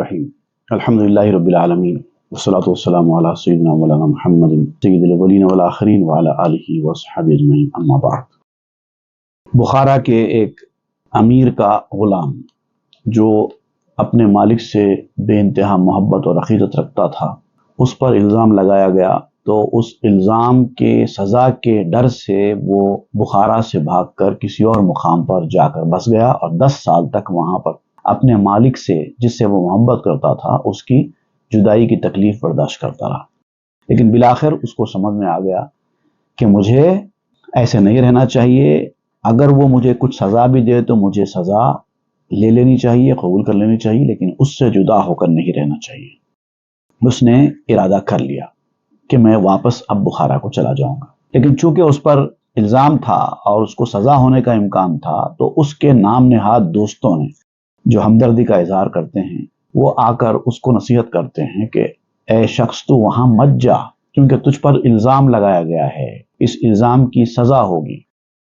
الرحیم الحمدللہ رب العالمین والصلاة والسلام علی سیدنا مولانا محمد سید الاولین والآخرین وعلی آلہ وصحبہ اجمعین اما بعد۔ بخارا کے ایک امیر کا غلام جو اپنے مالک سے بے انتہا محبت اور عقیدت رکھتا تھا، اس پر الزام لگایا گیا تو اس الزام کے سزا کے ڈر سے وہ بخارا سے بھاگ کر کسی اور مقام پر جا کر بس گیا اور 10 سال تک وہاں پر اپنے مالک سے جس سے وہ محبت کرتا تھا اس کی جدائی کی تکلیف برداشت کرتا رہا۔ لیکن بالآخر اس کو سمجھ میں آ گیا کہ مجھے ایسے نہیں رہنا چاہیے، اگر وہ مجھے کچھ سزا بھی دے تو مجھے سزا لے لینی چاہیے، قبول کر لینی چاہیے، لیکن اس سے جدا ہو کر نہیں رہنا چاہیے۔ اس نے ارادہ کر لیا کہ میں واپس اب بخارا کو چلا جاؤں گا، لیکن چونکہ اس پر الزام تھا اور اس کو سزا ہونے کا امکان تھا تو اس کے نام نہاد دوستوں نے جو ہمدردی کا اظہار کرتے ہیں وہ آ کر اس کو نصیحت کرتے ہیں کہ اے شخص تو وہاں مت جا، کیونکہ تجھ پر الزام لگایا گیا ہے، اس الزام کی سزا ہوگی۔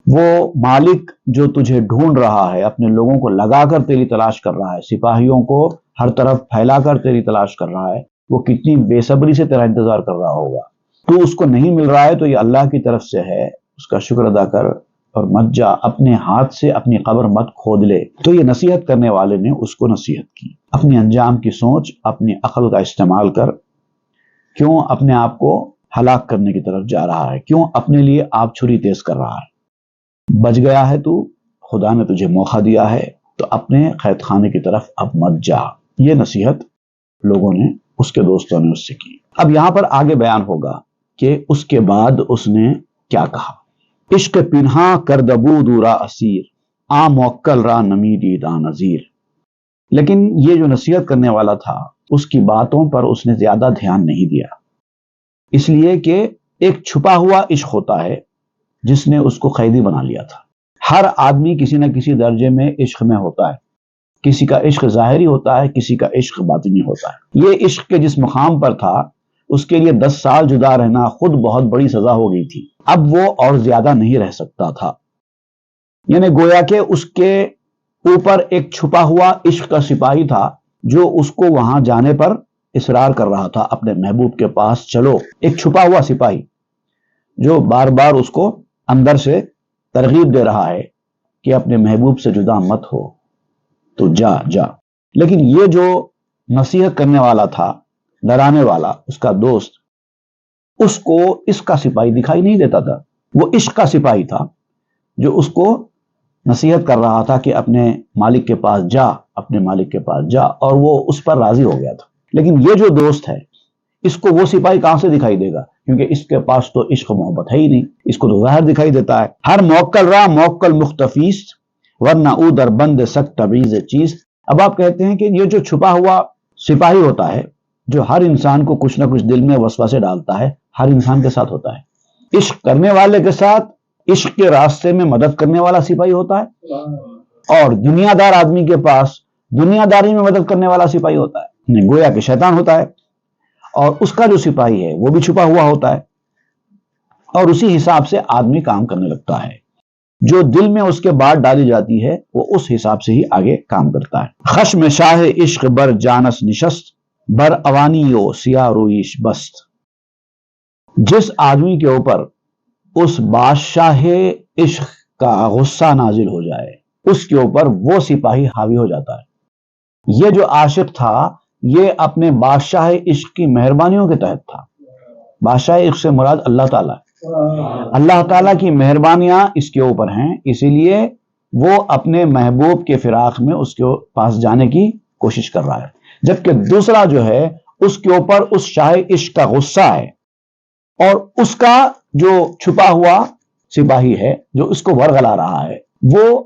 وہ مالک جو تجھے ڈھونڈ رہا ہے، اپنے لوگوں کو لگا کر تیری تلاش کر رہا ہے، سپاہیوں کو ہر طرف پھیلا کر تیری تلاش کر رہا ہے، وہ کتنی بے صبری سے تیرا انتظار کر رہا ہوگا۔ تو اس کو نہیں مل رہا ہے تو یہ اللہ کی طرف سے ہے، اس کا شکر ادا کر اور مت جا، اپنے ہاتھ سے اپنی قبر مت کھود لے۔ تو یہ نصیحت کرنے والے نے اس کو نصیحت کی، اپنی انجام کی سوچ، اپنی عقل کا استعمال کر کیوں اپنے آپ کو ہلاک کرنے کی طرف جا رہا ہے، کیوں اپنے لیے آپ چھری تیز کر رہا ہے؟ بچ گیا ہے تو، خدا نے تجھے موقع دیا ہے، تو اپنے قید خانے کی طرف اب مت جا۔ یہ نصیحت لوگوں نے، اس کے دوستوں نے اس سے کی۔ اب یہاں پر آگے بیان ہوگا کہ اس کے بعد اس نے کیا کہا۔ عشق پنہاں کردبو دورا اسیر، آ موکل را نمی دیدہ نظیر۔ لیکن یہ جو نصیحت کرنے والا تھا اس کی باتوں پر اس نے زیادہ دھیان نہیں دیا، اس لیے کہ ایک چھپا ہوا عشق ہوتا ہے جس نے اس کو قیدی بنا لیا تھا۔ ہر آدمی کسی نہ کسی درجے میں عشق میں ہوتا ہے، کسی کا عشق ظاہری ہوتا ہے، کسی کا عشق باطنی ہوتا ہے۔ یہ عشق کے جس مقام پر تھا اس کے لیے 10 سال جدا رہنا خود بہت بڑی سزا ہو گئی تھی، اب وہ اور زیادہ نہیں رہ سکتا تھا۔ یعنی گویا کہ اس کے اوپر ایک چھپا ہوا عشق کا سپاہی تھا جو اس کو وہاں جانے پر اصرار کر رہا تھا، اپنے محبوب کے پاس چلو۔ ایک چھپا ہوا سپاہی جو بار بار اس کو اندر سے ترغیب دے رہا ہے کہ اپنے محبوب سے جدا مت ہو، تو جا جا۔ لیکن یہ جو نصیحت کرنے والا تھا، ڈرانے والا، اس کا دوست، اس کو اس کا سپاہی دکھائی نہیں دیتا تھا۔ وہ عشق کا سپاہی تھا جو اس کو نصیحت کر رہا تھا کہ اپنے مالک کے پاس جا، اپنے مالک کے پاس جا، اور وہ اس پر راضی ہو گیا تھا۔ لیکن یہ جو دوست ہے اس کو وہ سپاہی کہاں سے دکھائی دے گا، کیونکہ اس کے پاس تو عشق محبت ہے ہی نہیں، اس کو تو ظاہر دکھائی دیتا ہے۔ ہر موکل را موکل مختفیس، ورنہ او در بند سخت تبریز چیز۔ اب آپ کہتے ہیں کہ یہ جو چھپا ہوا سپاہی ہوتا ہے جو ہر انسان کو کچھ نہ کچھ دل میں وسوسے ڈالتا ہے، ہر انسان کے ساتھ ہوتا ہے۔ عشق کرنے والے کے ساتھ عشق کے راستے میں مدد کرنے والا سپاہی ہوتا ہے، اور دنیا دار آدمی کے پاس دنیا داری میں مدد کرنے والا سپاہی ہوتا ہے، گویا کہ شیطان ہوتا ہے، اور اس کا جو سپاہی ہے وہ بھی چھپا ہوا ہوتا ہے، اور اسی حساب سے آدمی کام کرنے لگتا ہے۔ جو دل میں اس کے بات ڈالی جاتی ہے وہ اس حساب سے ہی آگے کام کرتا ہے۔ خشم شاہ عشق بر جانس نشست، بر اوانیو سیاہ رویش بست۔ جس آدمی کے اوپر اس بادشاہ عشق کا غصہ نازل ہو جائے اس کے اوپر وہ سپاہی حاوی ہو جاتا ہے۔ یہ جو عاشق تھا یہ اپنے بادشاہ عشق کی مہربانیوں کے تحت تھا۔ بادشاہ عشق سے مراد اللہ تعالیٰ ہے، اللہ تعالیٰ کی مہربانیاں اس کے اوپر ہیں، اسی لیے وہ اپنے محبوب کے فراق میں اس کے پاس جانے کی کوشش کر رہا ہے۔ جبکہ دوسرا جو ہے اس کے اوپر اس شاہ عشق کا غصہ ہے، اور اس کا جو چھپا ہوا سپاہی ہے جو اس کو ورغلا رہا ہے وہ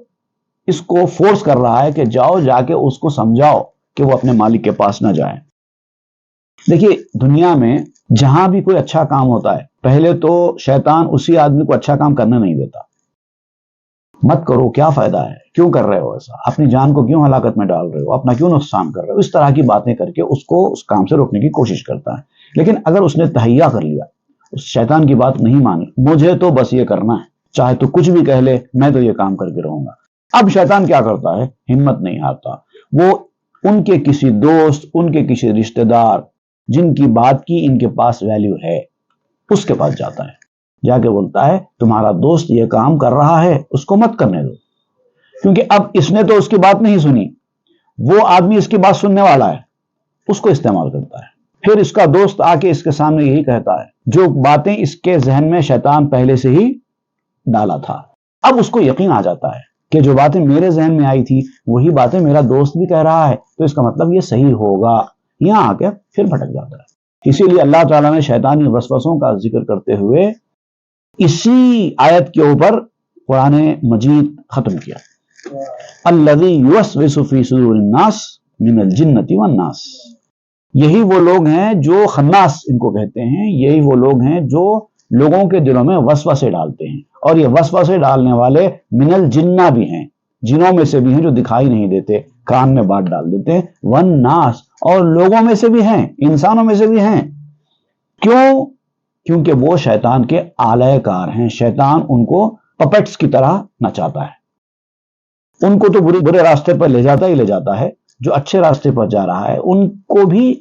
اس کو فورس کر رہا ہے کہ جاؤ، جا کے اس کو سمجھاؤ کہ وہ اپنے مالک کے پاس نہ جائے۔ دیکھیے دنیا میں جہاں بھی کوئی اچھا کام ہوتا ہے پہلے تو شیطان اسی آدمی کو اچھا کام کرنے نہیں دیتا۔ مت کرو، کیا فائدہ ہے، کیوں کر رہے ہو ایسا، اپنی جان کو کیوں ہلاکت میں ڈال رہے ہو، اپنا کیوں نقصان کر رہے ہو، اس طرح کی باتیں کر کے اس کو اس کام سے روکنے کی کوشش کرتا ہے۔ لیکن اگر اس نے تہیہ کر لیا، اس شیطان کی بات نہیں مانی، مجھے تو بس یہ کرنا ہے، چاہے تو کچھ بھی کہہ لے، میں تو یہ کام کر کے رہوں گا، اب شیطان کیا کرتا ہے، ہمت نہیں ہارتا، وہ ان کے کسی دوست، ان کے کسی رشتہ دار جن کی بات کی ان کے پاس ویلیو ہے، اس کے پاس جاتا ہے، جا کے بولتا ہے تمہارا دوست یہ کام کر رہا ہے، اس کو مت کرنے دو، کیونکہ اب اس نے تو اس کی بات نہیں سنی، وہ آدمی اس کی بات سننے والا ہے، اس کو استعمال کرتا ہے۔ پھر اس کا دوست آ کے اس کے سامنے یہی کہتا ہے، جو باتیں اس کے ذہن میں شیطان پہلے سے ہی ڈالا تھا، اب اس کو یقین آ جاتا ہے کہ جو باتیں میرے ذہن میں آئی تھی وہی باتیں میرا دوست بھی کہہ رہا ہے، تو اس کا مطلب یہ صحیح ہوگا، یہاں آ کے پھر بھٹک جاتا ہے۔ اسی لیے اللہ تعالیٰ نے شیطانی وسوسوں کا ذکر کرتے ہوئے اسی آیت کے اوپر قرآن مجید ختم کیا، الذی یوسوس فی صدور الناس من الجنۃ والناس۔ یہی وہ لوگ ہیں جو خناس ان کو کہتے ہیں، یہی وہ لوگ ہیں جو لوگوں کے دلوں میں وسوسے ڈالتے ہیں، اور یہ وسوسے ڈالنے والے من الجنہ بھی ہیں، جنوں میں سے بھی ہیں جو دکھائی نہیں دیتے، کان میں بات ڈال دیتے ہیں، والناس، اور لوگوں میں سے بھی ہیں، انسانوں میں سے بھی ہیں۔ کیوں؟ کیونکہ وہ شیطان کے آلہ کار ہیں، شیطان ان کو پپٹس کی طرح نچاتا ہے، ان کو تو برے راستے پر لے جاتا ہی لے جاتا ہے، جو اچھے راستے پر جا رہا ہے ان کو بھی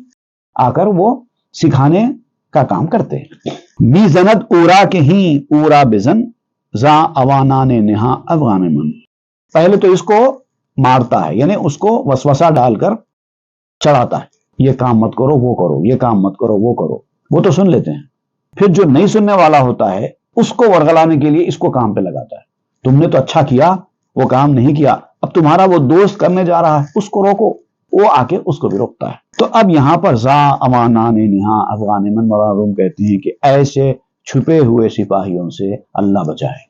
آ کر وہ سکھانے کا کام کرتے ہیں۔ می زند اورا کے ہی اورا بزن زا اوانان نہا افغان من۔ پہلے تو اس کو مارتا ہے، یعنی اس کو وسوسہ ڈال کر چڑھاتا ہے، یہ کام مت کرو وہ کرو، یہ کام مت کرو وہ کرو، وہ تو سن لیتے ہیں۔ پھر جو نہیں سننے والا ہوتا ہے اس کو ورغلانے کے لیے اس کو کام پہ لگاتا ہے، تم نے تو اچھا کیا، وہ کام نہیں کیا، اب تمہارا وہ دوست کرنے جا رہا ہے اس کو روکو، وہ آ کے اس کو بھی روکتا ہے۔ تو اب یہاں پر زا امانان نہا افغان من، مولانا روم کہتے ہیں کہ ایسے چھپے ہوئے سپاہیوں سے اللہ بچائے۔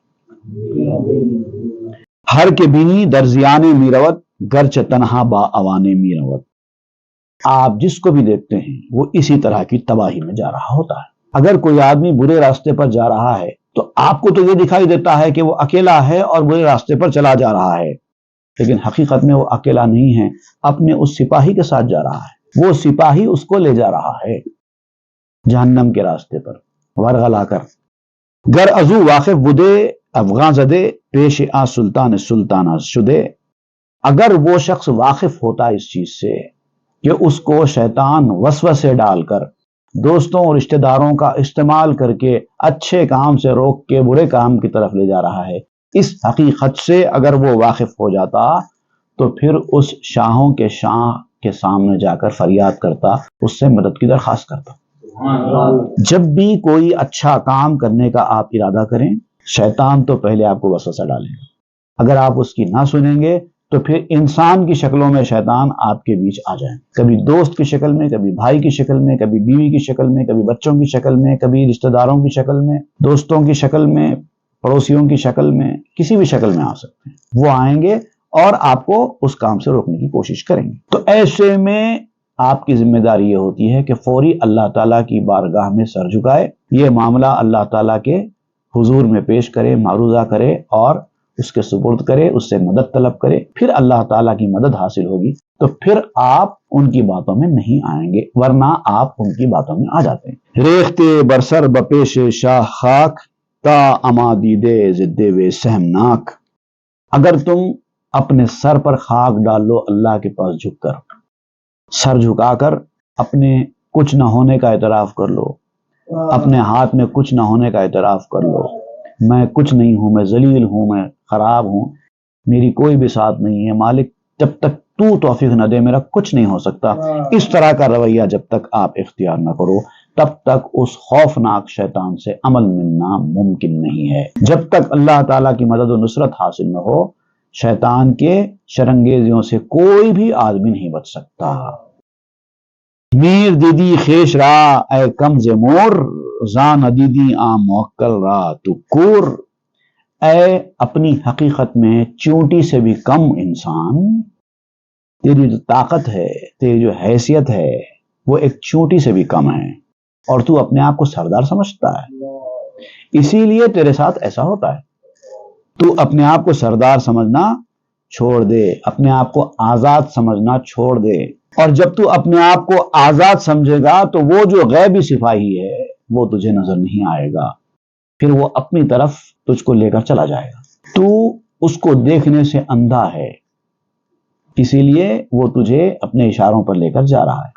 ہر کے بینی درزیان میروت گرچ تنہا با اوانے میروت۔ آپ جس کو بھی دیکھتے ہیں وہ اسی طرح کی تباہی میں جا رہا ہوتا ہے۔ اگر کوئی آدمی برے راستے پر جا رہا ہے تو آپ کو تو یہ دکھائی دیتا ہے کہ وہ اکیلا ہے اور برے راستے پر چلا جا رہا ہے، لیکن حقیقت میں وہ اکیلا نہیں ہے، اپنے اس سپاہی کے ساتھ جا رہا ہے، وہ سپاہی اس کو لے جا رہا ہے جہنم کے راستے پر ورغلا کر۔ گر ازو واقف بدے افغان زدے پیش آ سلطان سلطانہ شدے۔ اگر وہ شخص واقف ہوتا اس چیز سے کہ اس کو شیطان وسوسے ڈال کر دوستوں اور رشتہ داروں کا استعمال کر کے اچھے کام سے روک کے برے کام کی طرف لے جا رہا ہے، اس حقیقت سے اگر وہ واقف ہو جاتا تو پھر اس شاہوں کے شاہ کے سامنے جا کر فریاد کرتا، اس سے مدد کی درخواست کرتا۔ جب بھی کوئی اچھا کام کرنے کا آپ ارادہ کریں، شیطان تو پہلے آپ کو وسوسہ ڈالے گا، اگر آپ اس کی نہ سنیں گے تو پھر انسان کی شکلوں میں شیطان آپ کے بیچ آ جائیں، کبھی دوست کی شکل میں، کبھی بھائی کی شکل میں، کبھی بیوی کی شکل میں، کبھی بچوں کی شکل میں، کبھی رشتہ داروں کی شکل میں، دوستوں کی شکل میں، پڑوسیوں کی شکل میں، کسی بھی شکل میں آ سکتے ہیں، وہ آئیں گے اور آپ کو اس کام سے روکنے کی کوشش کریں گے۔ تو ایسے میں آپ کی ذمہ داری یہ ہوتی ہے کہ فوری اللہ تعالیٰ کی بارگاہ میں سر جھکائے، یہ معاملہ اللہ تعالیٰ کے حضور میں پیش کرے، معروضہ کرے اور اس کے سپرد کرے، اس سے مدد طلب کرے، پھر اللہ تعالیٰ کی مدد حاصل ہوگی تو پھر آپ ان کی باتوں میں نہیں آئیں گے، ورنہ آپ ان کی باتوں میں آ جاتے ہیں۔ ریختے برسر بپیش شاہ خاک تا اما دیدے زدے وے سہمناک۔ اگر تم اپنے سر پر خاک ڈال لو اللہ کے پاس جھک کر، سر جھکا کر اپنے کچھ نہ ہونے کا اعتراف کر لو، اپنے ہاتھ میں کچھ نہ ہونے کا اعتراف کر لو، میں کچھ نہیں ہوں، میں ذلیل ہوں، میں خراب ہوں، میری کوئی بھی ساتھ نہیں ہے، مالک جب تک تو توفیق نہ دے میرا کچھ نہیں ہو سکتا، اس طرح کا رویہ جب تک آپ اختیار نہ کرو تب تک اس خوفناک شیطان سے عمل ملنا ممکن نہیں ہے۔ جب تک اللہ تعالیٰ کی مدد و نصرت حاصل نہ ہو شیطان کے شرنگیزیوں سے کوئی بھی آدمی نہیں بچ سکتا۔ میر دیدی خیش را اے کمز مور زان دیدی آ موکل را تو کور۔ اے اپنی حقیقت میں چونٹی سے بھی کم انسان، تیری جو طاقت ہے، تیری جو حیثیت ہے وہ ایک چونٹی سے بھی کم ہے، اور تو اپنے آپ کو سردار سمجھتا ہے، اسی لیے تیرے ساتھ ایسا ہوتا ہے۔ تو اپنے آپ کو سردار سمجھنا چھوڑ دے، اپنے آپ کو آزاد سمجھنا چھوڑ دے، اور جب تو اپنے آپ کو آزاد سمجھے گا تو وہ جو غیبی سپاہی ہے وہ تجھے نظر نہیں آئے گا، پھر وہ اپنی طرف تجھ کو لے کر چلا جائے گا۔ تو اس کو دیکھنے سے اندھا ہے، اسی لیے وہ تجھے اپنے اشاروں پر لے کر جا رہا ہے۔